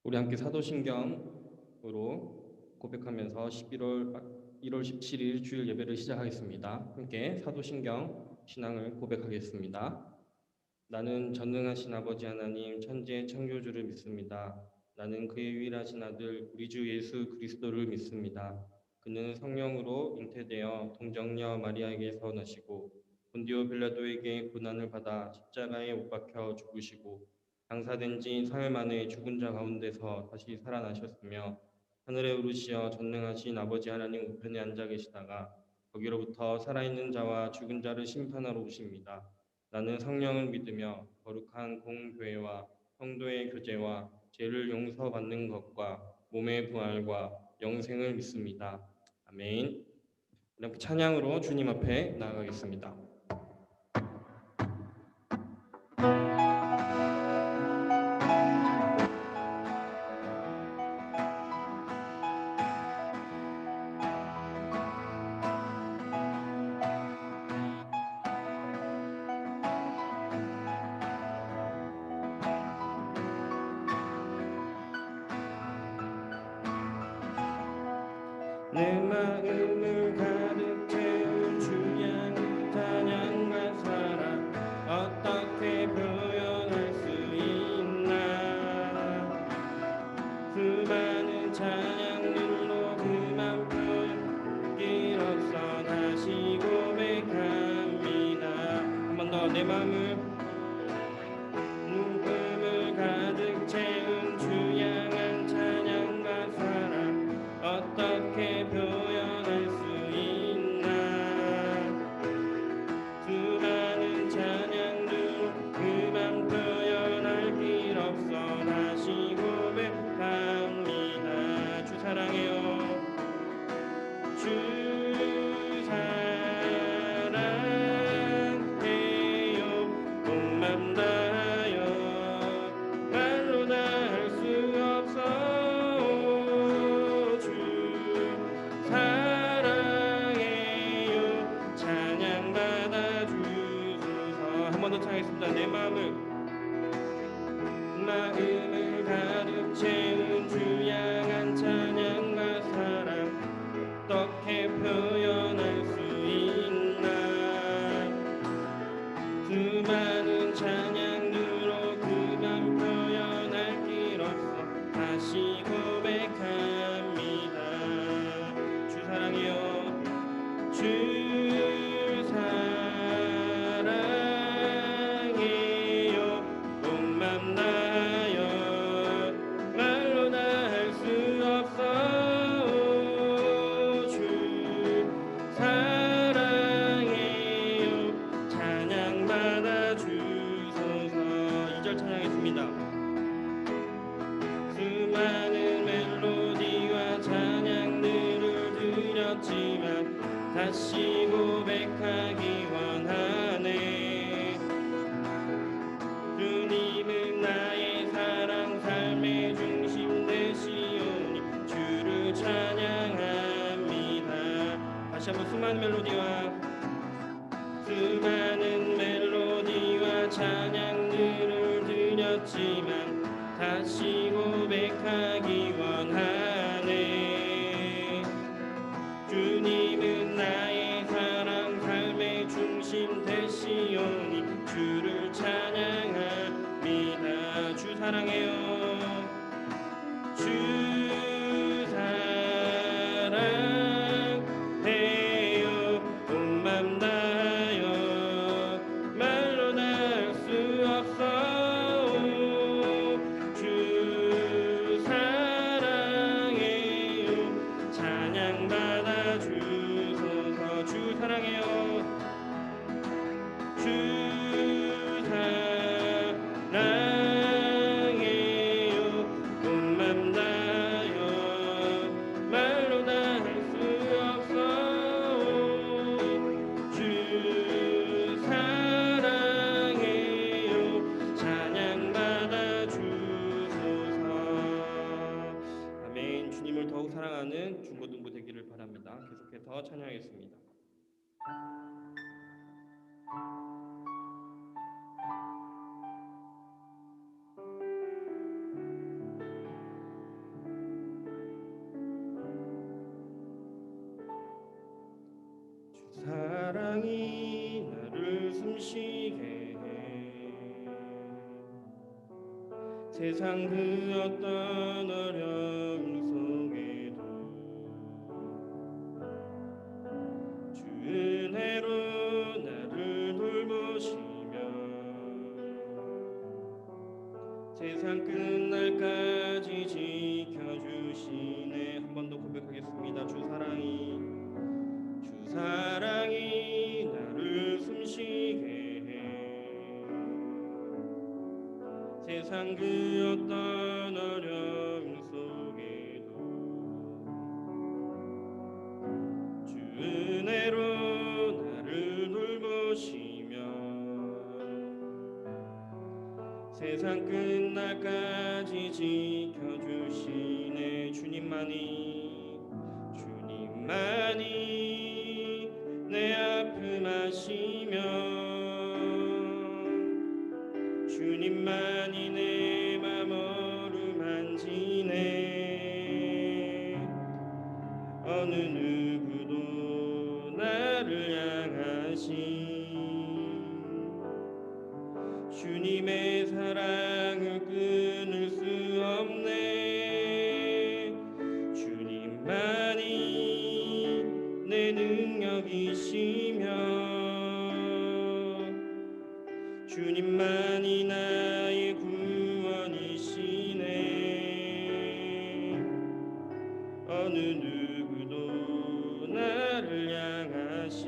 우리 함께 사도신경으로 고백하면서 1월 17일 주일 예배를 시작하겠습니다. 함께 사도신경 신앙을 고백하겠습니다. 나는 전능하신 아버지 하나님 천지의 창조주를 믿습니다. 나는 그의 유일하신 아들 우리 주 예수 그리스도를 믿습니다. 그는 성령으로 잉태되어 동정녀 마리아에게서 나시고 본디오 빌라도에게 고난을 받아 십자가에 못 박혀 죽으시고 장사된 지 사흘 만에 죽은 자 가운데서 다시 살아나셨으며 하늘에 오르시어 전능하신 아버지 하나님 우편에 앉아 계시다가 거기로부터 살아있는 자와 죽은 자를 심판하러 오십니다. 나는 성령을 믿으며 거룩한 공교회와 성도의 교제와 죄를 용서받는 것과 몸의 부활과 영생을 믿습니다. 아멘. 이렇게 찬양으로 주님 앞에 나아가겠습니다. 내 마음을 가득 채운 주의 찬양과 사랑 어떻게 표현할 수 있나. 수많은 찬양들로 그만 표현 길 없어 다시 고백합니다. 한 번 더 내 마음을 눈금을 가득 채운 주 향한 찬양과 사랑 어떻게 표현할 수 있나. 수많은 찬양들 그만 표현할 길 없어 다시 고백합니다. 주 사랑해요. 주 사랑해요. 몸만 다하여 말로 다 할 수 없어. 주 사랑해요. 찬양받아 주소서. 한 번 더唱하겠습니다. 내 마음을 가득 채운 주 향한 찬양과 사랑 어떻게 표현할 수 있나. 수많은 찬양들로 그만 표현할 길 없어 다시 고백합니다. 주 사랑해요. 주 사랑해요. 몸만 다하여 말로 다 할 수 없어. 주 사랑해요. 찬양받아 주소서. 2절 찬양했습니다. 수많은 멜로디와 찬양들을 드렸지만 다시 고백하기 원하네. 주님은 나의 사랑 삶의 중심 되시오니 주를 찬양합니다. 다시 한번 수많은 멜로디와 찬양들을 드렸지만 다시 고백하기 원하네. 주님은 나의 사랑 삶의 중심 되시오니 주를 찬양합니다. 주 사랑해요. 주 사랑해요. 온 맘 다하여 말로 다 할 수 없어. 주 사랑해요. 찬양받아 주소서. 주 사랑해요. 주 사랑해요. 온 맘 다하여 말로 다 할 수 없어. 주 사랑해요. 찬양받아 주소서. 아멘. 주님을 더욱 사랑하는 중고등부 되기를 바랍니다. 계속해서 찬양하겠습니다. 세상 그 어떤 어려움 속에도 주 은혜로 나를 돌보시며 세상 끝날까지 지켜주시네. 한 번 더 고백하겠습니다. 주 사랑이 나를 숨쉬게 해. 세상 그 어떤 어려움 속에도 주 은혜로 나를 돌보시며 세상 끝날까지 지켜주시네. 주님만이 내 아픔 아시며 주님만이 내 맘 어루만지네. 어느 누구도 나를 향하신 주님의 사랑을 끊을 수 없네. 주님만이 내 능력이시며 주님만이 나의 구원이시네. 어느 누구도 나를 향하신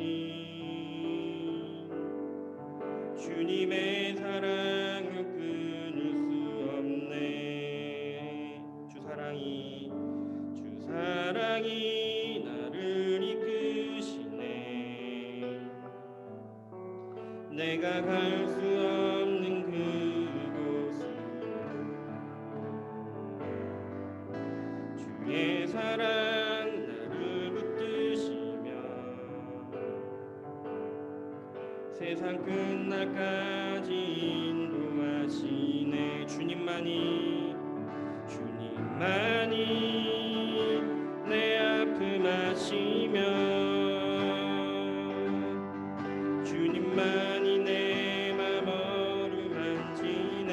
주님의 사랑을 끊을 수 없네. 주 사랑이 나를 이끄시네. 내가 갈 수 없는 그곳으로 주의 사랑 나를 붙드시며 세상 끝날까지 인도하시네. 주님만이 내 아픔 아시며 주님만이 내 맘 어루만지네.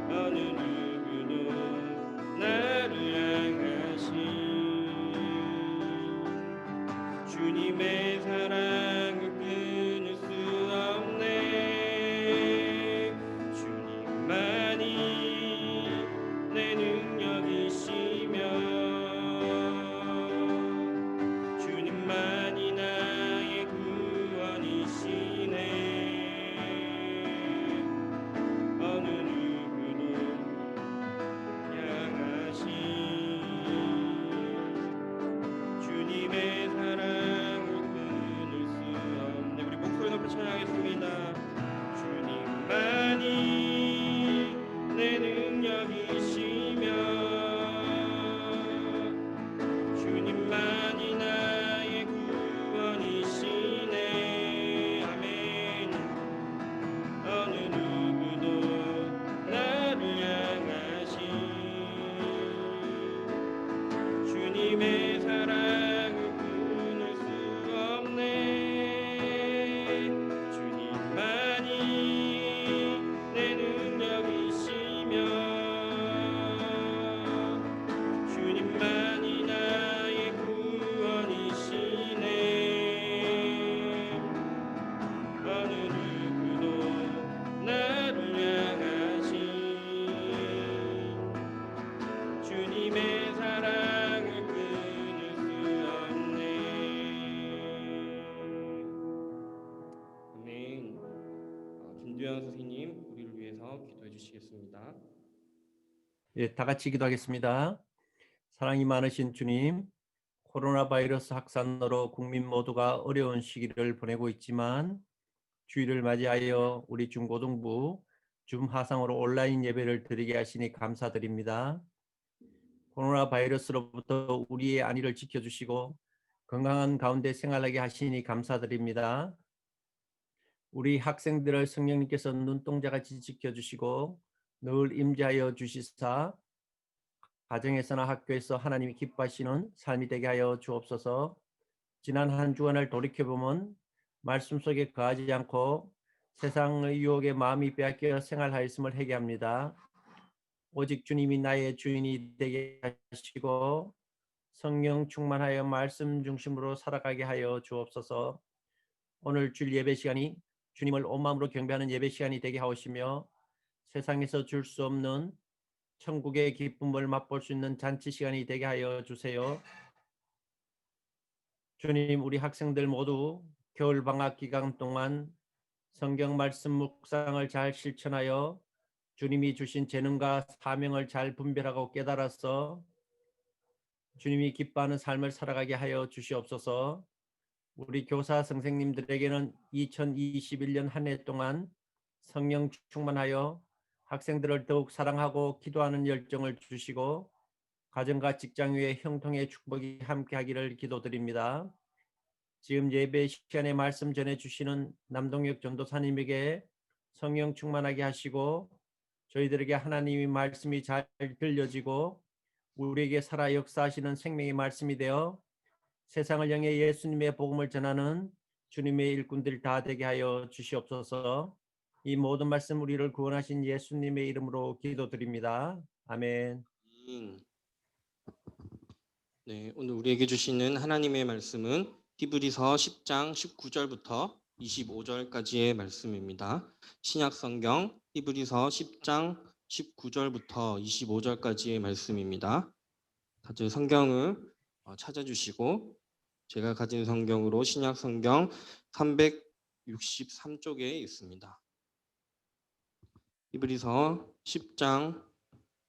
어느 누구도 나를 향하신 주님의 사랑을 끊을 수 없네. 주님만이 내 능력이시며 주님만이 나의 구원이시네. 어느 누구도 향하신 주님의 사랑을 끊을 수 없네. 우리 목소리 높이 찬양하겠습니다. 주님만이 내 능력이시며 주님만이 나의 구원이시네. 아멘. 어느 누구도 나를 향하신 주님의 사랑을 끊을 수 없네. 주님만이 내 능력이시며 주님만이 나의 구원이시네. 어느 누구도 나를 향하신 주님의 사랑을 끊을 수 없네. 아멘. 김두현 선생님, 우리를 위해서 기도해 주시겠습니다. 예, 다 같이 기도하겠습니다. 사랑이 많으신 주님, 코로나 바이러스 확산으로 국민 모두가 어려운 시기를 보내고 있지만 주일을 맞이하여 우리 중고등부 줌 화상으로 온라인 예배를 드리게 하시니 감사드립니다. 코로나 바이러스로부터 우리의 안위를 지켜주시고 건강한 가운데 생활하게 하시니 감사드립니다. 우리 학생들을 성령님께서 눈동자같이 지켜주시고 늘 임재하여 주시사 가정에서나 학교에서 하나님이 기뻐하시는 삶이 되게 하여 주옵소서. 지난 한 주간을 돌이켜보면 말씀 속에 거하지 않고 세상의 유혹에 마음이 빼앗겨 생활하였음을 회개합니다. 오직 주님이 나의 주인이 되게 하시고 성령 충만하여 말씀 중심으로 살아가게 하여 주옵소서. 오늘 주일 예배 시간이 주님을 온 마음으로 경배하는 예배 시간이 되게 하옵시며 세상에서 줄 수 없는 천국의 기쁨을 맛볼 수 있는 잔치 시간이 되게 하여 주세요. 주님, 우리 학생들 모두 겨울 방학 기간 동안 성경 말씀 묵상을 잘 실천하여 주님이 주신 재능과 사명을 잘 분별하고 깨달아서 주님이 기뻐하는 삶을 살아가게 하여 주시옵소서. 우리 교사 선생님들에게는 2021년 한 해 동안 성령 충만하여 학생들을 더욱 사랑하고 기도하는 열정을 주시고 가정과 직장 위에 형통의 축복이 함께하기를 기도드립니다. 지금 예배 시간에 말씀 전해주시는 남동혁 전도사님에게 성령 충만하게 하시고 저희들에게 하나님의 말씀이 잘 들려지고 우리에게 살아 역사하시는 생명의 말씀이 되어 세상을 향해 예수님의 복음을 전하는 주님의 일꾼들 다 되게 하여 주시옵소서. 이 모든 말씀 우리를 구원하신 예수님의 이름으로 기도드립니다. 아멘. 네, 오늘 우리에게 주시는 하나님의 말씀은 히브리서 10장 19절부터 25절까지의 말씀입니다. 신약 성경 히브리서 10장 19절부터 25절까지의 말씀입니다. 다들 성경을 찾아주시고 제가 가진 성경으로 신약 성경 363쪽에 있습니다. 히브리서 10장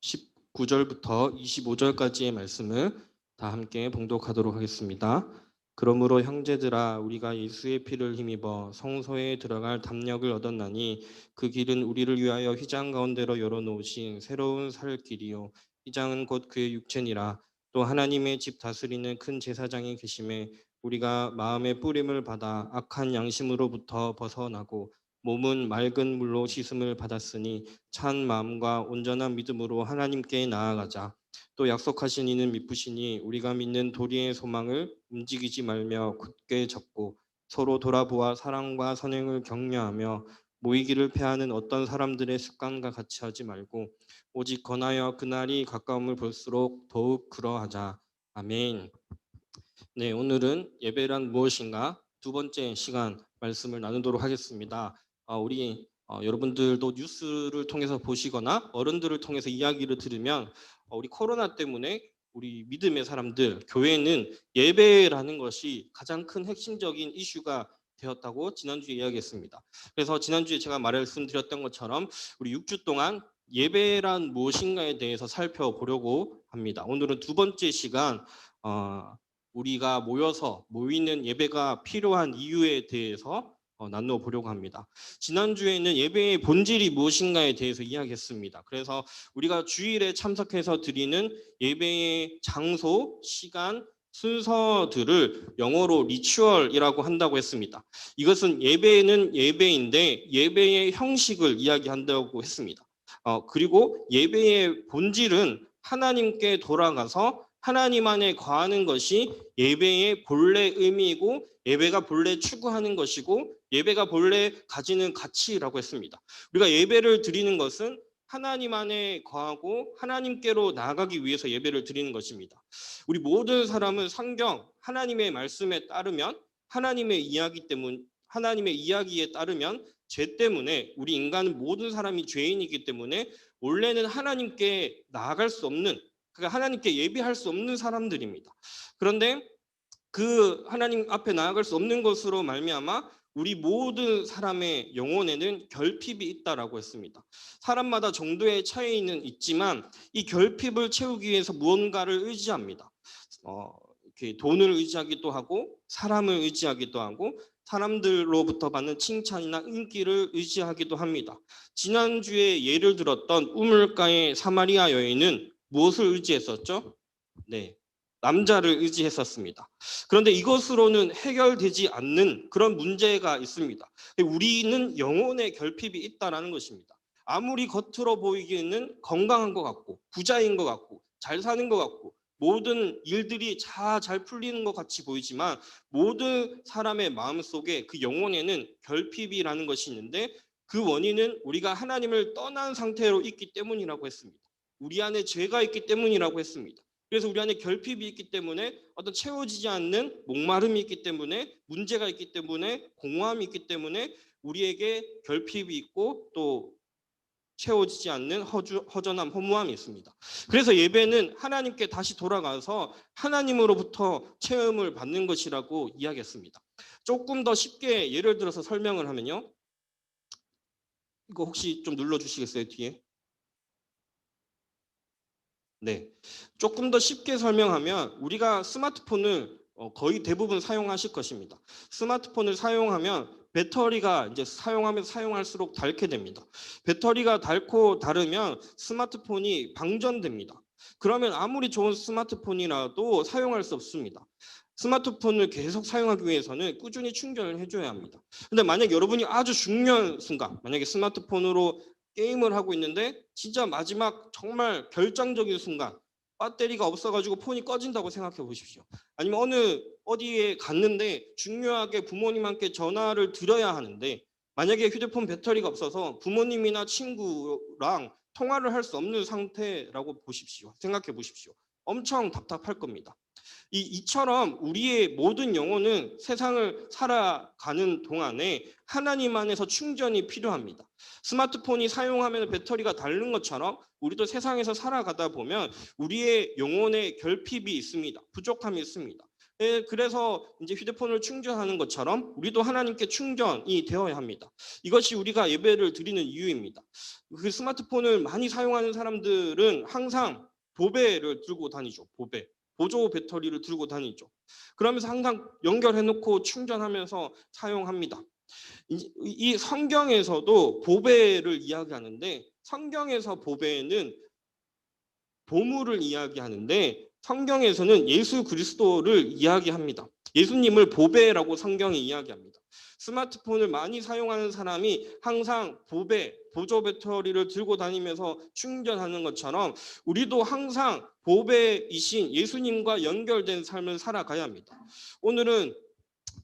19절부터 25절까지의 말씀을 다 함께 봉독하도록 하겠습니다. 그러므로 형제들아 우리가 예수의 피를 힘입어 성소에 들어갈 담력을 얻었나니 그 길은 우리를 위하여 휘장 가운데로 열어놓으신 새로운 살 길이요 휘장은 곧 그의 육체니라. 또 하나님의 집 다스리는 큰 제사장이 계심에 우리가 마음의 뿌림을 받아 악한 양심으로부터 벗어나고 몸은 맑은 물로 씻음을 받았으니 찬 마음과 온전한 믿음으로 하나님께 나아가자. 또 약속하신 이는 미쁘시니 우리가 믿는 도리의 소망을 움직이지 말며 굳게 잡고 서로 돌아보아 사랑과 선행을 격려하며 모이기를 패하는 어떤 사람들의 습관과 같이 하지 말고 오직 권하여 그날이 가까움을 볼수록 더욱 그러하자. 아멘. 네, 오늘은 예배란 무엇인가 두 번째 시간 말씀을 나누도록 하겠습니다. 우리 여러분들도 뉴스를 통해서 보시거나 어른들을 통해서 이야기를 들으면 우리 코로나 때문에 우리 믿음의 사람들, 교회는 예배라는 것이 가장 큰 핵심적인 이슈가 되었다고 지난주에 이야기했습니다. 그래서 지난주에 제가 말씀드렸던 것처럼 우리 6주 동안 예배란 무엇인가에 대해서 살펴보려고 합니다. 오늘은 두 번째 시간 우리가 모이는 예배가 필요한 이유에 대해서 나누어 보려고 합니다. 지난주에는 예배의 본질이 무엇인가에 대해서 이야기했습니다. 그래서 우리가 주일에 참석해서 드리는 예배의 장소, 시간, 순서들을 영어로 리추얼이라고 한다고 했습니다. 이것은 예배는 예배인데 예배의 형식을 이야기한다고 했습니다. 그리고 예배의 본질은 하나님께 돌아가서 하나님 안에 거하는 것이 예배의 본래 의미이고 예배가 본래 추구하는 것이고 예배가 본래 가지는 가치라고 했습니다. 우리가 예배를 드리는 것은 하나님 안에 거하고 하나님께로 나아가기 위해서 예배를 드리는 것입니다. 우리 모든 사람은 성경 하나님의 말씀에 따르면 하나님의 이야기에 따르면 죄 때문에 우리 인간은 모든 사람이 죄인이기 때문에 원래는 하나님께 나아갈 수 없는 그러니까 하나님께 예배할 수 없는 사람들입니다. 그런데 그 하나님 앞에 나아갈 수 없는 것으로 말미암아 우리 모든 사람의 영혼에는 결핍이 있다라고 했습니다. 사람마다 정도의 차이는 있지만 이 결핍을 채우기 위해서 무언가를 의지합니다. 이렇게 돈을 의지하기도 하고 사람을 의지하기도 하고 사람들로부터 받는 칭찬이나 인기를 의지하기도 합니다. 지난주에 예를 들었던 우물가의 사마리아 여인은 무엇을 의지했었죠? 네, 남자를 의지했었습니다. 그런데 이것으로는 해결되지 않는 그런 문제가 있습니다. 우리는 영혼의 결핍이 있다는 것입니다. 아무리 겉으로 보이기에는 건강한 것 같고 부자인 것 같고 잘 사는 것 같고 모든 일들이 잘 풀리는 것 같이 보이지만 모든 사람의 마음속에 그 영혼에는 결핍이라는 것이 있는데 그 원인은 우리가 하나님을 떠난 상태로 있기 때문이라고 했습니다. 우리 안에 죄가 있기 때문이라고 했습니다. 그래서 우리 안에 결핍이 있기 때문에 어떤 채워지지 않는 목마름이 있기 때문에 문제가 있기 때문에 공허함이 있기 때문에 우리에게 결핍이 있고 또 채워지지 않는 허전함, 허무함이 있습니다. 그래서 예배는 하나님께 다시 돌아가서 하나님으로부터 체험을 받는 것이라고 이야기했습니다. 조금 더 쉽게 예를 들어서 설명을 하면요. 이거 혹시 좀 눌러주시겠어요, 뒤에? 네. 조금 더 쉽게 설명하면 우리가 스마트폰을 거의 대부분 사용하실 것입니다. 스마트폰을 사용하면 배터리가 이제 사용하면 사용할수록 닳게 됩니다. 배터리가 닳고 닳으면 스마트폰이 방전됩니다. 그러면 아무리 좋은 스마트폰이라도 사용할 수 없습니다. 스마트폰을 계속 사용하기 위해서는 꾸준히 충전을 해줘야 합니다. 근데 만약 여러분이 아주 중요한 순간, 만약에 스마트폰으로 게임을 하고 있는데 진짜 마지막 정말 결정적인 순간 배터리가 없어가지고 폰이 꺼진다고 생각해 보십시오. 아니면 어디에 갔는데 중요하게 부모님한테 전화를 드려야 하는데 만약에 휴대폰 배터리가 없어서 부모님이나 친구랑 통화를 할 수 없는 상태라고 보십시오. 생각해 보십시오. 엄청 답답할 겁니다. 이처럼 우리의 모든 영혼은 세상을 살아가는 동안에 하나님 안에서 충전이 필요합니다. 스마트폰이 사용하면 배터리가 닳는 것처럼 우리도 세상에서 살아가다 보면 우리의 영혼에 결핍이 있습니다. 부족함이 있습니다. 그래서 이제 휴대폰을 충전하는 것처럼 우리도 하나님께 충전이 되어야 합니다. 이것이 우리가 예배를 드리는 이유입니다. 그 스마트폰을 많이 사용하는 사람들은 항상 보배를 들고 다니죠. 보조 배터리를 들고 다니죠. 그러면서 항상 연결해놓고 충전하면서 사용합니다. 이 성경에서도 보배를 이야기하는데 성경에서 보배는 보물을 이야기하는데 성경에서는 예수 그리스도를 이야기합니다. 예수님을 보배라고 성경이 이야기합니다. 스마트폰을 많이 사용하는 사람이 항상 보조 배터리를 들고 다니면서 충전하는 것처럼 우리도 항상 보배이신 예수님과 연결된 삶을 살아가야 합니다. 오늘은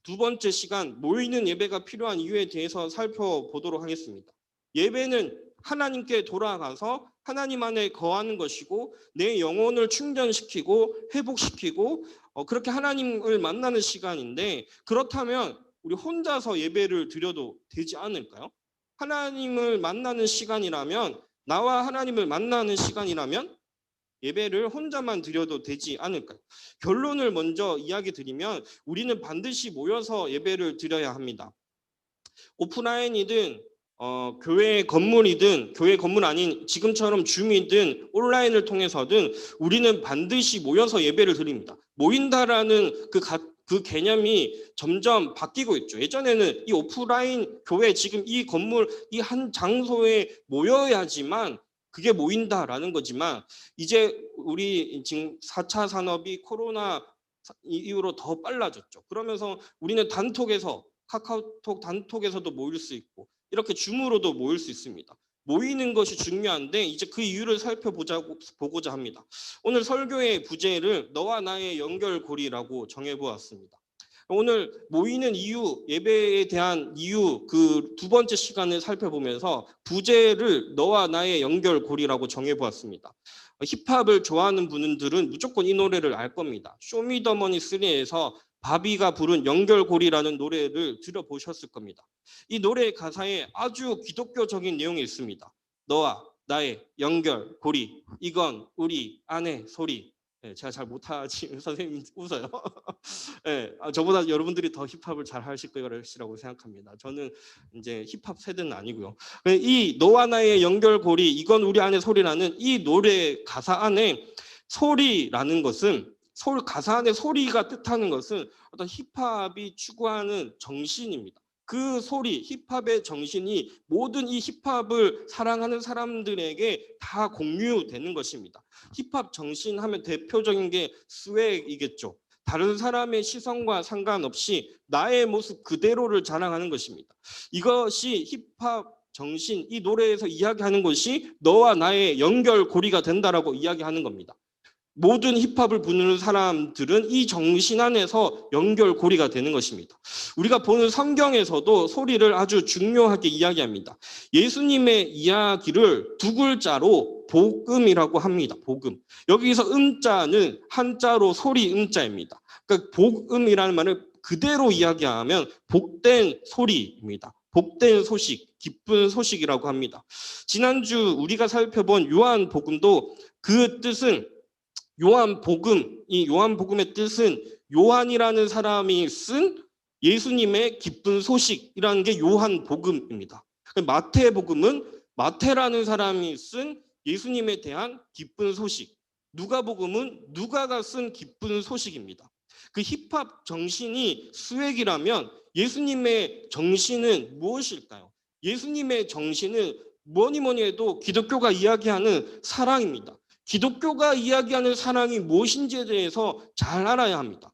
두 번째 시간 모이는 예배가 필요한 이유에 대해서 살펴보도록 하겠습니다. 예배는 하나님께 돌아가서 하나님 안에 거하는 것이고 내 영혼을 충전시키고 회복시키고 그렇게 하나님을 만나는 시간인데 그렇다면 우리 혼자서 예배를 드려도 되지 않을까요? 하나님을 만나는 시간이라면 나와 하나님을 만나는 시간이라면 예배를 혼자만 드려도 되지 않을까요? 결론을 먼저 이야기 드리면 우리는 반드시 모여서 예배를 드려야 합니다. 오프라인이든 교회 건물이든 교회 건물 아닌 지금처럼 줌이든 온라인을 통해서든 우리는 반드시 모여서 예배를 드립니다. 모인다라는 그 개념이 점점 바뀌고 있죠. 예전에는 이 오프라인 교회 지금 이 건물 이 한 장소에 모여야지만 그게 모인다라는 거지만 이제 우리 지금 4차 산업이 코로나 이후로 더 빨라졌죠. 그러면서 우리는 단톡에서 카카오톡 단톡에서도 모일 수 있고 이렇게 줌으로도 모일 수 있습니다. 모이는 것이 중요한데 이제 그 이유를 살펴보고자 합니다. 오늘 설교의 부제를 너와 나의 연결고리라고 정해보았습니다. 오늘 모이는 이유, 예배에 대한 이유 그 두 번째 시간을 살펴보면서 부제를 너와 나의 연결고리라고 정해보았습니다. 힙합을 좋아하는 분들은 무조건 이 노래를 알 겁니다. 쇼미더머니 3에서 바비가 부른 연결고리라는 노래를 들어보셨을 겁니다. 이 노래의 가사에 아주 기독교적인 내용이 있습니다. 너와 나의 연결고리, 이건 우리 안의 소리. 네, 제가 잘 못하지 선생님 웃어요. 네, 저보다 여러분들이 더 힙합을 잘 하실 거라고 생각합니다. 저는 이제 힙합 세대는 아니고요. 이 너와 나의 연결고리, 이건 우리 안의 소리라는 이 노래 가사 안에 소리라는 것은 가사 안에 소리가 뜻하는 것은 어떤 힙합이 추구하는 정신입니다. 그 소리, 힙합의 정신이 모든 이 힙합을 사랑하는 사람들에게 다 공유되는 것입니다. 힙합 정신 하면 대표적인 게 스웩이겠죠. 다른 사람의 시선과 상관없이 나의 모습 그대로를 자랑하는 것입니다. 이것이 힙합 정신, 이 노래에서 이야기하는 것이 너와 나의 연결고리가 된다라고 이야기하는 겁니다. 모든 힙합을 부르는 사람들은 이 정신 안에서 연결고리가 되는 것입니다. 우리가 보는 성경에서도 소리를 아주 중요하게 이야기합니다. 예수님의 이야기를 두 글자로 복음이라고 합니다. 복음. 여기서 음자는 한자로 소리 음자입니다. 그러니까 복음이라는 말을 그대로 이야기하면 복된 소리입니다. 복된 소식, 기쁜 소식이라고 합니다. 지난주 우리가 살펴본 요한복음도 그 뜻은 요한복음, 이 요한복음의 뜻은 요한이라는 사람이 쓴 예수님의 기쁜 소식이라는 게 요한복음입니다. 마태복음은 마태라는 사람이 쓴 예수님에 대한 기쁜 소식, 누가복음은 누가가 쓴 기쁜 소식입니다. 그 힙합 정신이 수액이라면 예수님의 정신은 무엇일까요? 예수님의 정신은 뭐니 해도 기독교가 이야기하는 사랑입니다. 기독교가 이야기하는 사랑이 무엇인지에 대해서 잘 알아야 합니다.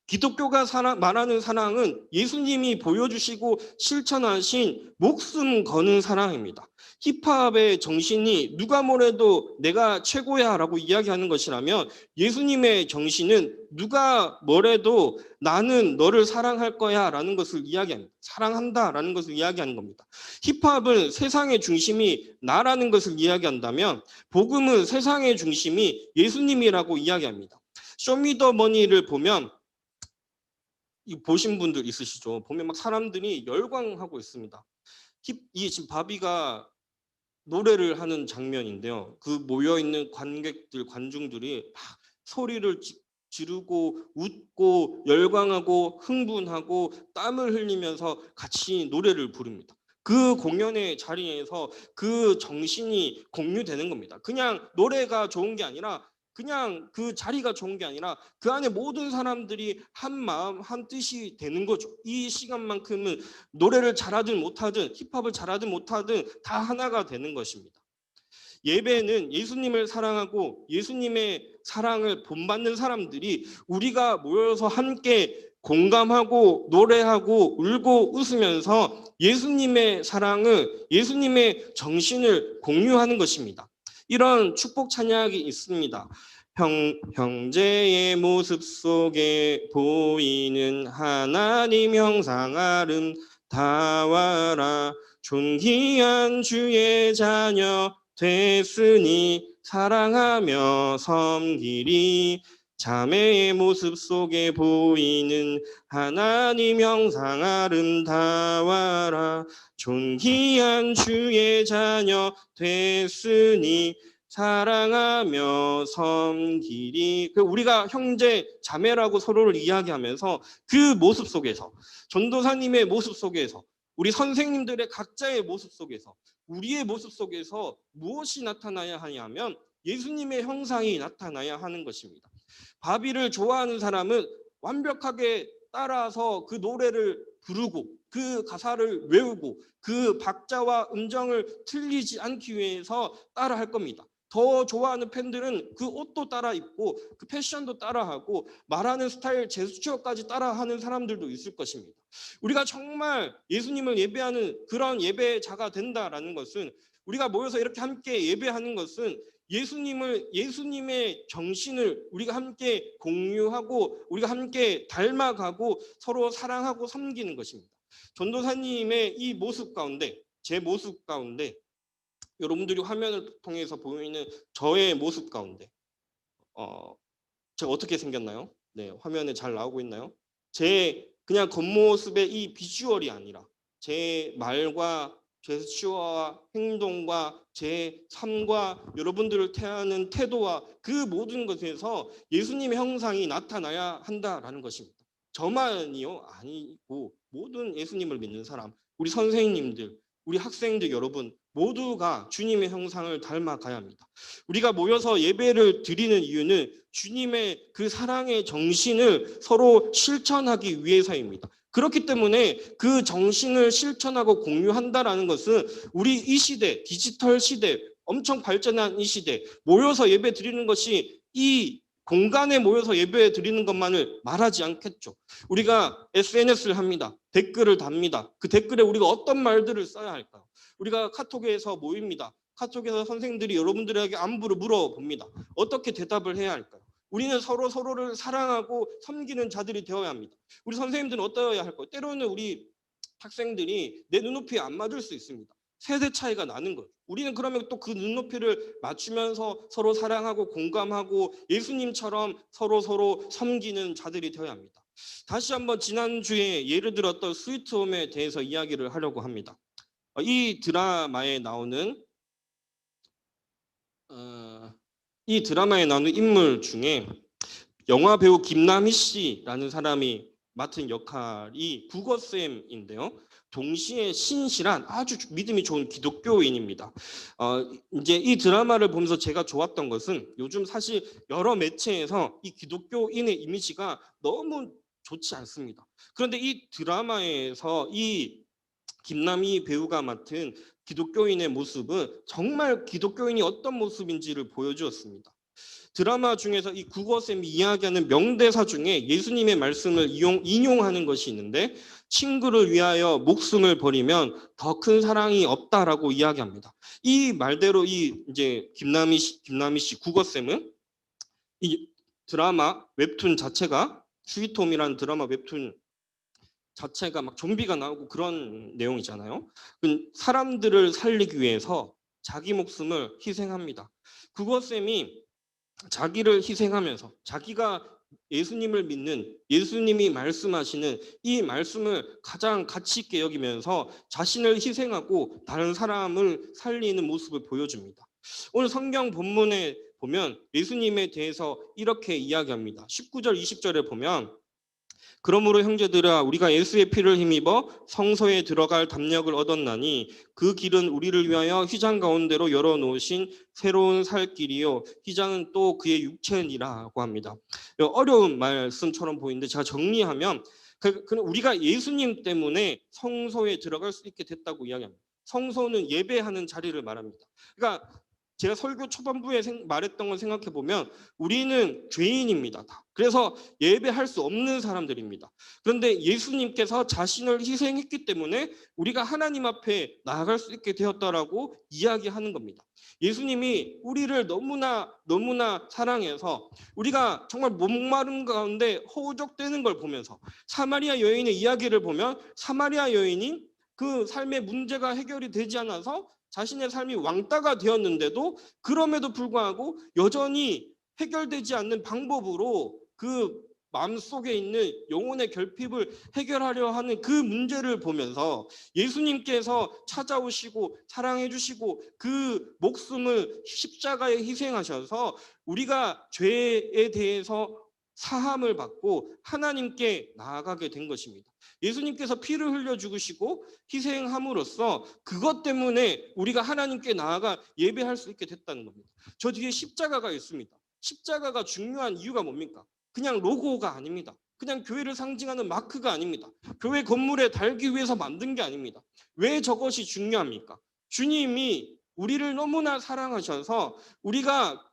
기독교가 말하는 사랑은 예수님이 보여주시고 실천하신 목숨 거는 사랑입니다. 힙합의 정신이 누가 뭐래도 내가 최고야 라고 이야기하는 것이라면 예수님의 정신은 누가 뭐래도 나는 너를 사랑할 거야 라는 것을 이야기합니다. 사랑한다 라는 것을 이야기하는 겁니다. 힙합은 세상의 중심이 나라는 것을 이야기한다면 복음은 세상의 중심이 예수님이라고 이야기합니다. 쇼미더머니를 보면 보신 분들 있으시죠? 보면 막 사람들이 열광하고 있습니다. 이 지금 바비가 노래를 하는 장면인데요. 그 모여있는 관객들, 관중들이 막 소리를 지르고 웃고 열광하고 흥분하고 땀을 흘리면서 같이 노래를 부릅니다. 그 공연의 자리에서 그 정신이 공유되는 겁니다. 그냥 노래가 좋은 게 아니라 그냥 그 자리가 좋은 게 아니라 그 안에 모든 사람들이 한 마음 한 뜻이 되는 거죠. 이 시간만큼은 노래를 잘하든 못하든 힙합을 잘하든 못하든 다 하나가 되는 것입니다. 예배는 예수님을 사랑하고 예수님의 사랑을 본받는 사람들이 우리가 모여서 함께 공감하고 노래하고 울고 웃으면서 예수님의 사랑을 예수님의 정신을 공유하는 것입니다. 이런 축복 찬양이 있습니다. 형제의 모습 속에 보이는 하나님 형상 아름다워라. 존귀한 주의 자녀 됐으니 사랑하며 섬기리. 자매의 모습 속에 보이는 하나님 형상 아름다워라. 존귀한 주의 자녀 됐으니 사랑하며 섬기리. 우리가 형제 자매라고 서로를 이야기하면서 그 모습 속에서 전도사님의 모습 속에서 우리 선생님들의 각자의 모습 속에서 우리의 모습 속에서 무엇이 나타나야 하냐면 예수님의 형상이 나타나야 하는 것입니다. 바비를 좋아하는 사람은 완벽하게 따라서 그 노래를 부르고 그 가사를 외우고 그 박자와 음정을 틀리지 않기 위해서 따라할 겁니다. 더 좋아하는 팬들은 그 옷도 따라 입고 그 패션도 따라하고 말하는 스타일, 제스처까지 따라하는 사람들도 있을 것입니다. 우리가 정말 예수님을 예배하는 그런 예배자가 된다라는 것은 우리가 모여서 이렇게 함께 예배하는 것은 예수님의 정신을 우리가 함께 공유하고 우리가 함께 닮아가고 서로 사랑하고 섬기는 것입니다. 전도사님의 이 모습 가운데 제 모습 가운데 여러분들이 화면을 통해서 보이는 저의 모습 가운데 제가 어떻게 생겼나요? 네, 화면에 잘 나오고 있나요? 제 그냥 겉모습의 이 비주얼이 아니라 제 말과 제스처와 행동과 제 삶과 여러분들을 대하는 태도와 그 모든 것에서 예수님의 형상이 나타나야 한다라는 것입니다. 저만이요? 아니고 모든 예수님을 믿는 사람, 우리 선생님들, 우리 학생들 여러분 모두가 주님의 형상을 닮아가야 합니다. 우리가 모여서 예배를 드리는 이유는 주님의 그 사랑의 정신을 서로 실천하기 위해서입니다. 그렇기 때문에 그 정신을 실천하고 공유한다라는 것은 우리 이 시대, 디지털 시대, 엄청 발전한 이 시대 모여서 예배 드리는 것이 이 공간에 모여서 예배 드리는 것만을 말하지 않겠죠. 우리가 SNS를 합니다. 댓글을 답니다. 그 댓글에 우리가 어떤 말들을 써야 할까요? 우리가 카톡에서 모입니다. 카톡에서 선생님들이 여러분들에게 안부를 물어봅니다. 어떻게 대답을 해야 할까요? 우리는 서로를 사랑하고 섬기는 자들이 되어야 합니다. 우리 선생님들은 어떠해야 할까요? 때로는 우리 학생들이 내 눈높이에 안 맞을 수 있습니다. 세대 차이가 나는 거죠. 우리는 그러면 또 그 눈높이를 맞추면서 서로 사랑하고 공감하고 예수님처럼 서로 섬기는 자들이 되어야 합니다. 다시 한번 지난주에 예를 들었던 스위트홈에 대해서 이야기를 하려고 합니다. 이 드라마에 나오는 인물 중에 영화 배우 김남희 씨라는 사람이 맡은 역할이 국어쌤인데요. 동시에 신실한 아주 믿음이 좋은 기독교인입니다. 이제 이 드라마를 보면서 제가 좋았던 것은 요즘 사실 여러 매체에서 이 기독교인의 이미지가 너무 좋지 않습니다. 그런데 이 드라마에서 이 김남희 배우가 맡은 기독교인의 모습은 정말 기독교인이 어떤 모습인지를 보여주었습니다. 드라마 중에서 이 국어쌤이 이야기하는 명대사 중에 예수님의 말씀을 인용하는 것이 있는데 친구를 위하여 목숨을 버리면 더 큰 사랑이 없다라고 이야기합니다. 이 말대로 이제 김남희 씨 국어쌤은 이 드라마 웹툰 자체가 스위트홈이라는 드라마 웹툰 자체가 막 좀비가 나오고 그런 내용이잖아요. 사람들을 살리기 위해서 자기 목숨을 희생합니다. 국어쌤이 자기를 희생하면서 자기가 예수님을 믿는 예수님이 말씀하시는 이 말씀을 가장 가치 있게 여기면서 자신을 희생하고 다른 사람을 살리는 모습을 보여줍니다. 오늘 성경 본문에 보면 예수님에 대해서 이렇게 이야기합니다. 19절 20절에 보면 그러므로 형제들아 우리가 예수의 피를 힘입어 성소에 들어갈 담력을 얻었나니 그 길은 우리를 위하여 휘장 가운데로 열어놓으신 새로운 살 길이요 휘장은 또 그의 육체니라고 합니다. 어려운 말씀처럼 보이는데 제가 정리하면 우리가 예수님 때문에 성소에 들어갈 수 있게 됐다고 이야기합니다. 성소는 예배하는 자리를 말합니다. 그러니까 제가 설교 초반부에 말했던 걸 생각해 보면 우리는 죄인입니다. 그래서 예배할 수 없는 사람들입니다. 그런데 예수님께서 자신을 희생했기 때문에 우리가 하나님 앞에 나아갈 수 있게 되었다라고 이야기하는 겁니다. 예수님이 우리를 너무나 사랑해서 우리가 정말 목마름 가운데 허우적대는 걸 보면서 사마리아 여인의 이야기를 보면 사마리아 여인이 그 삶의 문제가 해결이 되지 않아서 자신의 삶이 왕따가 되었는데도 그럼에도 불구하고 여전히 해결되지 않는 방법으로 그 마음속에 있는 영혼의 결핍을 해결하려 하는 그 문제를 보면서 예수님께서 찾아오시고 사랑해 주시고 그 목숨을 십자가에 희생하셔서 우리가 죄에 대해서 사함을 받고 하나님께 나아가게 된 것입니다. 예수님께서 피를 흘려 죽으시고 희생함으로써 그것 때문에 우리가 하나님께 나아가 예배할 수 있게 됐다는 겁니다. 저 뒤에 십자가가 있습니다. 십자가가 중요한 이유가 뭡니까? 그냥 로고가 아닙니다. 그냥 교회를 상징하는 마크가 아닙니다. 교회 건물에 달기 위해서 만든 게 아닙니다. 왜 저것이 중요합니까? 주님이 우리를 너무나 사랑하셔서 우리가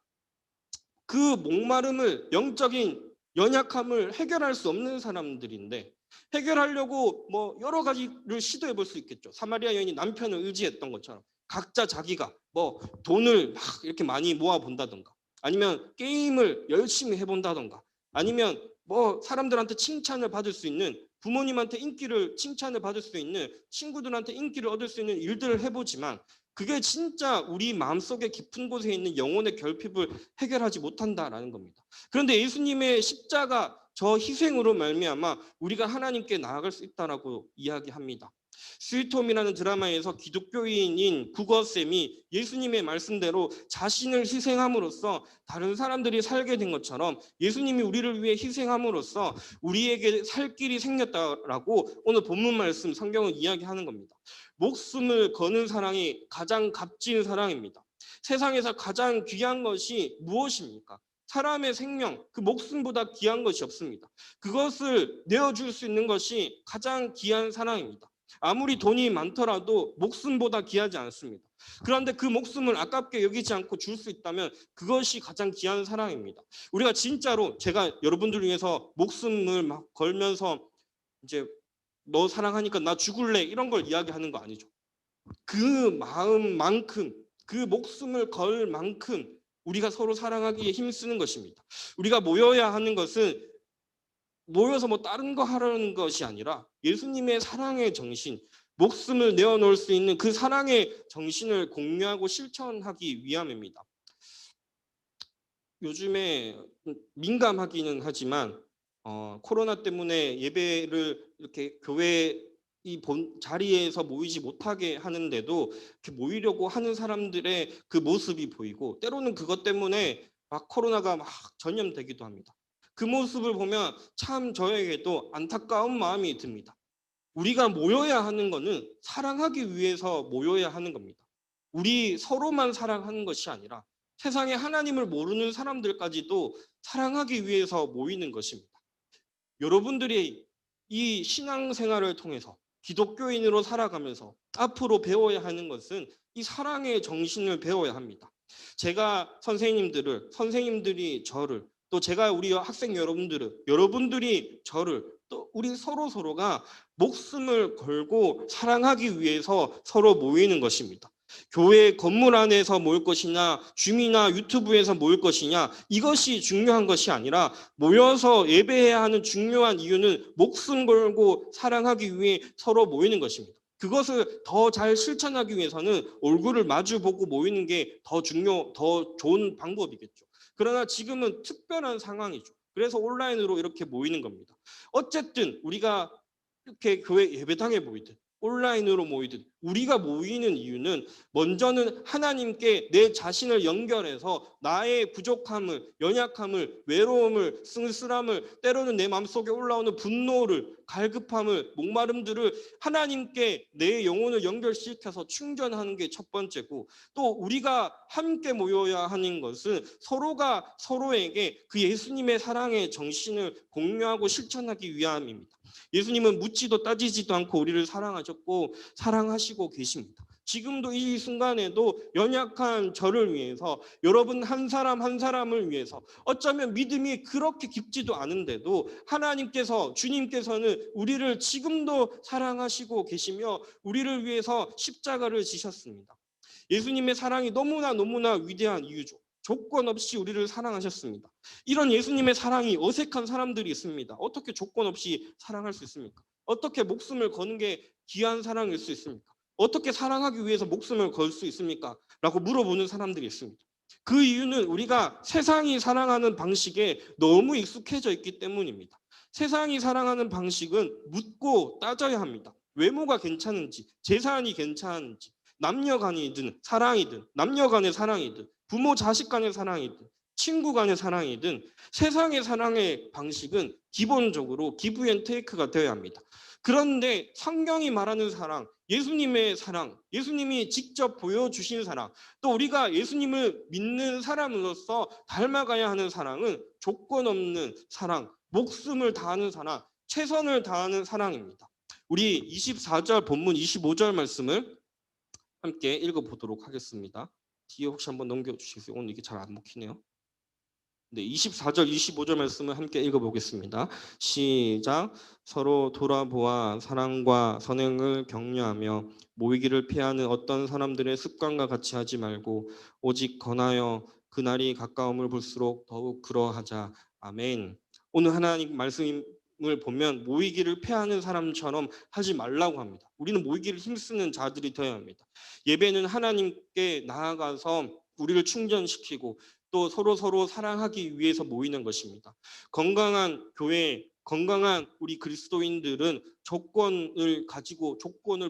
그 목마름을 영적인 연약함을 해결할 수 없는 사람들인데 해결하려고 뭐 여러 가지를 시도해 볼 수 있겠죠. 사마리아 여인이 남편을 의지했던 것처럼 각자 자기가 뭐 돈을 막 이렇게 많이 모아 본다던가 아니면 게임을 열심히 해 본다던가 아니면 뭐 사람들한테 칭찬을 받을 수 있는 부모님한테 칭찬을 받을 수 있는 친구들한테 인기를 얻을 수 있는 일들을 해보지만 그게 진짜 우리 마음속에 깊은 곳에 있는 영혼의 결핍을 해결하지 못한다라는 겁니다. 그런데 예수님의 십자가 저 희생으로 말미암아 우리가 하나님께 나아갈 수 있다라고 이야기합니다. 스위트홈이라는 드라마에서 기독교인인 국어쌤이 예수님의 말씀대로 자신을 희생함으로써 다른 사람들이 살게 된 것처럼 예수님이 우리를 위해 희생함으로써 우리에게 살 길이 생겼다라고 오늘 본문 말씀 성경은 이야기하는 겁니다. 목숨을 거는 사랑이 가장 값진 사랑입니다. 세상에서 가장 귀한 것이 무엇입니까? 사람의 생명, 그 목숨보다 귀한 것이 없습니다. 그것을 내어줄 수 있는 것이 가장 귀한 사랑입니다. 아무리 돈이 많더라도 목숨보다 귀하지 않습니다. 그런데 그 목숨을 아깝게 여기지 않고 줄 수 있다면 그것이 가장 귀한 사랑입니다. 우리가 진짜로 제가 여러분들을 위해서 목숨을 막 걸면서 이제 너 사랑하니까 나 죽을래 이런 걸 이야기하는 거 아니죠. 그 마음만큼 그 목숨을 걸 만큼 우리가 서로 사랑하기에 힘쓰는 것입니다. 우리가 모여야 하는 것은 모여서 뭐 다른 거 하려는 것이 아니라 예수님의 사랑의 정신, 목숨을 내어놓을 수 있는 그 사랑의 정신을 공유하고 실천하기 위함입니다. 요즘에 민감하기는 하지만 코로나 때문에 예배를 이렇게 교회 이 자리에서 모이지 못하게 하는데도 이렇게 모이려고 하는 사람들의 그 모습이 보이고, 때로는 그것 때문에 막 코로나가 막 전염되기도 합니다. 그 모습을 보면 참 저에게도 안타까운 마음이 듭니다. 우리가 모여야 하는 것은 사랑하기 위해서 모여야 하는 겁니다. 우리 서로만 사랑하는 것이 아니라 세상에 하나님을 모르는 사람들까지도 사랑하기 위해서 모이는 것입니다. 여러분들이 이 신앙생활을 통해서 기독교인으로 살아가면서 앞으로 배워야 하는 것은 이 사랑의 정신을 배워야 합니다. 제가 선생님들이 저를, 또 제가 우리 학생 여러분들이 저를, 또 우리 서로가 목숨을 걸고 사랑하기 위해서 서로 모이는 것입니다. 교회 건물 안에서 모일 것이냐, 줌이나 유튜브에서 모일 것이냐, 이것이 중요한 것이 아니라 모여서 예배해야 하는 중요한 이유는 목숨 걸고 사랑하기 위해 서로 모이는 것입니다. 그것을 더 잘 실천하기 위해서는 얼굴을 마주보고 모이는 게 더 좋은 방법이겠죠. 그러나 지금은 특별한 상황이죠. 그래서 온라인으로 이렇게 모이는 겁니다. 어쨌든 우리가 이렇게 교회 예배당에 모이든 온라인으로 모이든 우리가 모이는 이유는 먼저는 하나님께 내 자신을 연결해서 나의 부족함을, 연약함을, 외로움을, 쓸쓸함을, 때로는 내 마음속에 올라오는 분노를, 갈급함을, 목마름들을 하나님께 내 영혼을 연결시켜서 충전하는 게 첫 번째고, 또 우리가 함께 모여야 하는 것은 서로가 서로에게 그 예수님의 사랑의 정신을 공유하고 실천하기 위함입니다. 예수님은 묻지도 따지지도 않고 우리를 사랑하셨고 사랑하시고 계십니다. 지금도 이 순간에도 연약한 저를 위해서, 여러분 한 사람 한 사람을 위해서, 어쩌면 믿음이 그렇게 깊지도 않은데도 주님께서는 우리를 지금도 사랑하시고 계시며 우리를 위해서 십자가를 지셨습니다. 예수님의 사랑이 너무나 위대한 이유죠. 조건 없이 우리를 사랑하셨습니다. 이런 예수님의 사랑이 어색한 사람들이 있습니다. 어떻게 조건 없이 사랑할 수 있습니까? 어떻게 목숨을 거는 게 귀한 사랑일 수 있습니까? 어떻게 사랑하기 위해서 목숨을 걸 수 있습니까? 라고 물어보는 사람들이 있습니다. 그 이유는 우리가 세상이 사랑하는 방식에 너무 익숙해져 있기 때문입니다. 세상이 사랑하는 방식은 묻고 따져야 합니다. 외모가 괜찮은지, 재산이 괜찮은지, 남녀 간이든 사랑이든, 남녀 간의 사랑이든, 부모 자식 간의 사랑이든, 친구 간의 사랑이든, 세상의 사랑의 방식은 기본적으로 기브 앤 테이크가 되어야 합니다. 그런데 성경이 말하는 사랑, 예수님의 사랑, 예수님이 직접 보여주신 사랑, 또 우리가 예수님을 믿는 사람으로서 닮아가야 하는 사랑은 조건 없는 사랑, 목숨을 다하는 사랑, 최선을 다하는 사랑입니다. 우리 24절 본문 25절 말씀을 함께 읽어보도록 하겠습니다. 뒤에 혹시 한번 넘겨주시겠어요? 오늘 이게 잘 안 먹히네요. 네, 24절, 25절 말씀을 함께 읽어보겠습니다. 시작. 서로 돌아보아 사랑과 선행을 격려하며 모이기를 피하는 어떤 사람들의 습관과 같이 하지 말고 오직 권하여 그날이 가까움을 볼수록 더욱 그러하자. 아멘. 오늘 하나님 말씀을 보면 모이기를 피하는 사람처럼 하지 말라고 합니다. 우리는 모이기를 힘쓰는 자들이 되어야 합니다. 예배는 하나님께 나아가서 우리를 충전시키고 또 서로 사랑하기 위해서 모이는 것입니다. 건강한 교회, 건강한 우리 그리스도인들은 조건을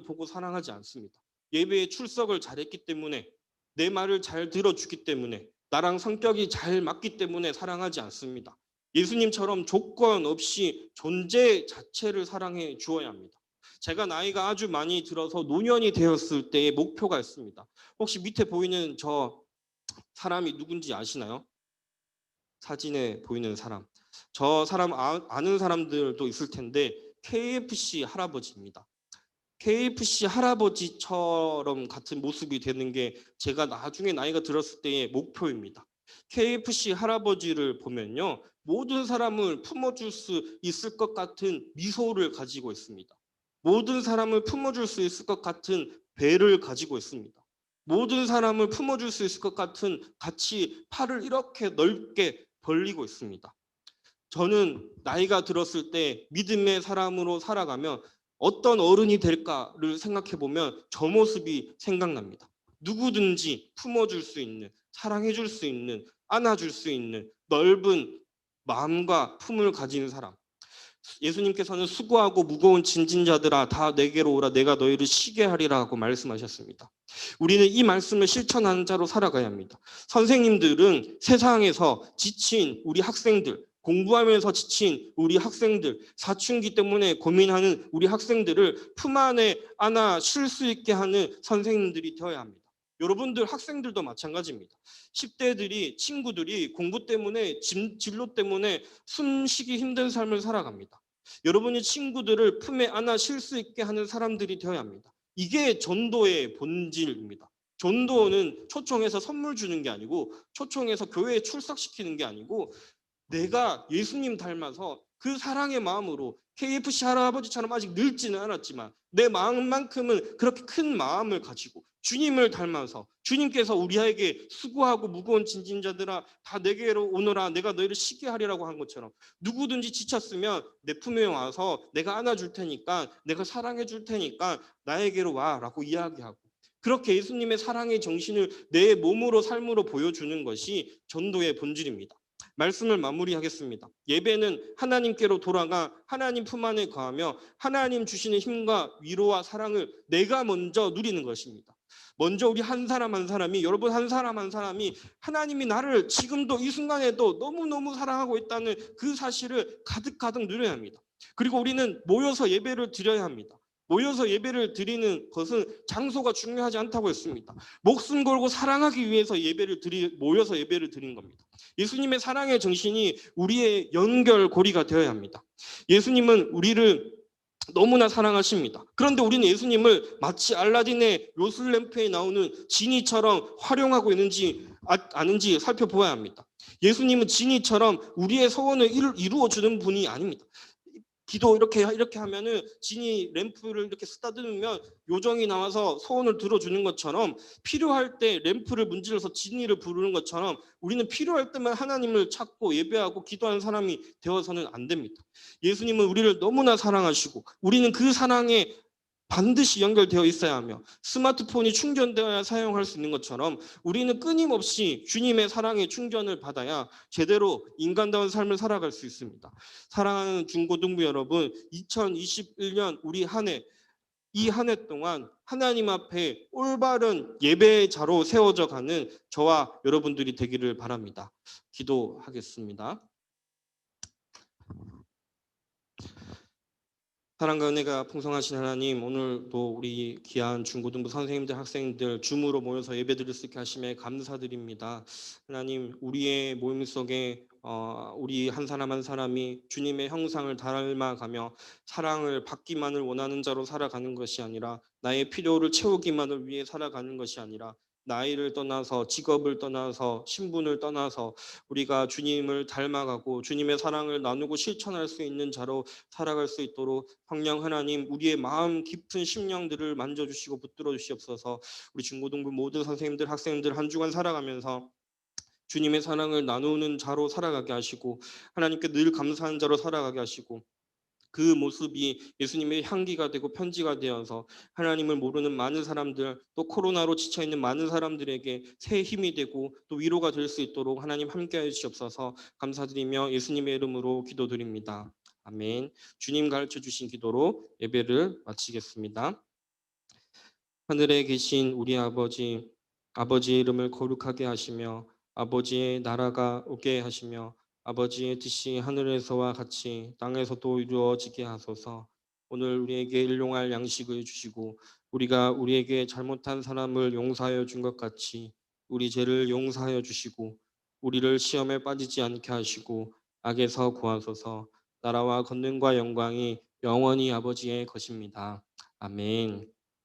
보고 사랑하지 않습니다. 예배에 출석을 잘했기 때문에, 내 말을 잘 들어주기 때문에, 나랑 성격이 잘 맞기 때문에 사랑하지 않습니다. 예수님처럼 조건 없이 존재 자체를 사랑해 주어야 합니다. 제가 나이가 아주 많이 들어서 노년이 되었을 때의 목표가 있습니다. 혹시 밑에 보이는 저 사람이 누군지 아시나요? 사진에 보이는 사람. 저 사람 아는 사람들도 있을 텐데 KFC 할아버지입니다. KFC 할아버지처럼 같은 모습이 되는 게 제가 나중에 나이가 들었을 때의 목표입니다. KFC 할아버지를 보면요, 모든 사람을 품어줄 수 있을 것 같은 미소를 가지고 있습니다. 모든 사람을 품어줄 수 있을 것 같은 배를 가지고 있습니다. 모든 사람을 품어줄 수 있을 것 같은 같이 팔을 이렇게 넓게 벌리고 있습니다. 저는 나이가 들었을 때 믿음의 사람으로 살아가면 어떤 어른이 될까를 생각해 보면 저 모습이 생각납니다. 누구든지 품어줄 수 있는, 사랑해줄 수 있는, 안아줄 수 있는 넓은 마음과 품을 가진 사람. 예수님께서는 수고하고 무거운 짐진 자들아 다 내게로 오라 내가 너희를 쉬게 하리라고 말씀하셨습니다. 우리는 이 말씀을 실천하는 자로 살아가야 합니다. 선생님들은 세상에서 지친 우리 학생들, 공부하면서 지친 우리 학생들, 사춘기 때문에 고민하는 우리 학생들을 품 안에 안아 쉴 수 있게 하는 선생님들이 되어야 합니다. 여러분들 학생들도 마찬가지입니다. 10대들이 친구들이 공부 때문에 진로 때문에 숨쉬기 힘든 삶을 살아갑니다. 여러분이 친구들을 품에 안아 쉴 수 있게 하는 사람들이 되어야 합니다. 이게 전도의 본질입니다. 전도는 초청해서 선물 주는 게 아니고 초청해서 교회에 출석시키는 게 아니고 내가 예수님 닮아서 그 사랑의 마음으로 KFC 할아버지처럼 아직 늙지는 않았지만 내 마음만큼은 그렇게 큰 마음을 가지고 주님을 닮아서 주님께서 우리에게 수고하고 무거운 짐진 자들아 다 내게로 오너라 내가 너희를 쉬게 하리라고 한 것처럼 누구든지 지쳤으면 내 품에 와서 내가 안아줄 테니까 내가 사랑해 줄 테니까 나에게로 와라고 이야기하고 그렇게 예수님의 사랑의 정신을 내 몸으로 삶으로 보여주는 것이 전도의 본질입니다. 말씀을 마무리하겠습니다. 예배는 하나님께로 돌아가 하나님 품 안에 거하며 하나님 주시는 힘과 위로와 사랑을 내가 먼저 누리는 것입니다. 먼저 우리 한 사람 한 사람이 여러분 한 사람 한 사람이 하나님이 나를 지금도 이 순간에도 너무너무 사랑하고 있다는 그 사실을 가득가득 누려야 합니다. 그리고 우리는 모여서 예배를 드려야 합니다. 모여서 예배를 드리는 것은 장소가 중요하지 않다고 했습니다. 목숨 걸고 사랑하기 위해서 모여서 예배를 드리는 겁니다. 예수님의 사랑의 정신이 우리의 연결고리가 되어야 합니다. 예수님은 우리를 너무나 사랑하십니다. 그런데 우리는 예수님을 마치 알라딘의 요술램프에 나오는 지니처럼 활용하고 있는지 아는지 살펴보아야 합니다. 예수님은 지니처럼 우리의 소원을 이루어주는 분이 아닙니다. 기도 이렇게 하면은 진이 램프를 이렇게 쓰다듬으면 요정이 나와서 소원을 들어주는 것처럼 필요할 때 램프를 문질러서 진이를 부르는 것처럼 우리는 필요할 때만 하나님을 찾고 예배하고 기도하는 사람이 되어서는 안 됩니다. 예수님은 우리를 너무나 사랑하시고 우리는 그 사랑에 반드시 연결되어 있어야 하며 스마트폰이 충전되어야 사용할 수 있는 것처럼 우리는 끊임없이 주님의 사랑의 충전을 받아야 제대로 인간다운 삶을 살아갈 수 있습니다. 사랑하는 중고등부 여러분, 2021년 우리 이 한 해 동안 하나님 앞에 올바른 예배자로 세워져 가는 저와 여러분들이 되기를 바랍니다. 기도하겠습니다. 사랑과 은혜가 풍성하신 하나님, 오늘도 우리 귀한 중고등부 선생님들, 학생들 줌으로 모여서 예배드릴 수 있게 하심에 감사드립니다. 하나님, 우리의 모임 속에 우리 한 사람 한 사람이 주님의 형상을 닮아가며 사랑을 받기만을 원하는 자로 살아가는 것이 아니라 나의 필요를 채우기만을 위해 살아가는 것이 아니라 나이를 떠나서 직업을 떠나서 신분을 떠나서 우리가 주님을 닮아가고 주님의 사랑을 나누고 실천할 수 있는 자로 살아갈 수 있도록 성령 하나님 우리의 마음 깊은 심령들을 만져주시고 붙들어 주시옵소서. 우리 중고등부 모든 선생님들 학생들 한 주간 살아가면서 주님의 사랑을 나누는 자로 살아가게 하시고 하나님께 늘 감사하는 자로 살아가게 하시고 그 모습이 예수님의 향기가 되고 편지가 되어서 하나님을 모르는 많은 사람들 또 코로나로 지쳐있는 많은 사람들에게 새 힘이 되고 또 위로가 될 수 있도록 하나님 함께해 주시옵소서. 감사드리며 예수님의 이름으로 기도드립니다. 아멘. 주님 가르쳐 주신 기도로 예배를 마치겠습니다. 하늘에 계신 우리 아버지, 아버지의 이름을 거룩하게 하시며 아버지의 나라가 오게 하시며 아버지의 뜻이 하늘에서와 같이 땅에서도 이루어지게 하소서. 오늘 우리에게 일용할 양식을 주시고 우리가 우리에게 잘못한 사람을 용서하여 준 것 같이 우리 죄를 용서하여 주시고 우리를 시험에 빠지지 않게 하시고 악에서 구하소서. 나라와 권능과 영광이 영원히 아버지의 것입니다. 아멘.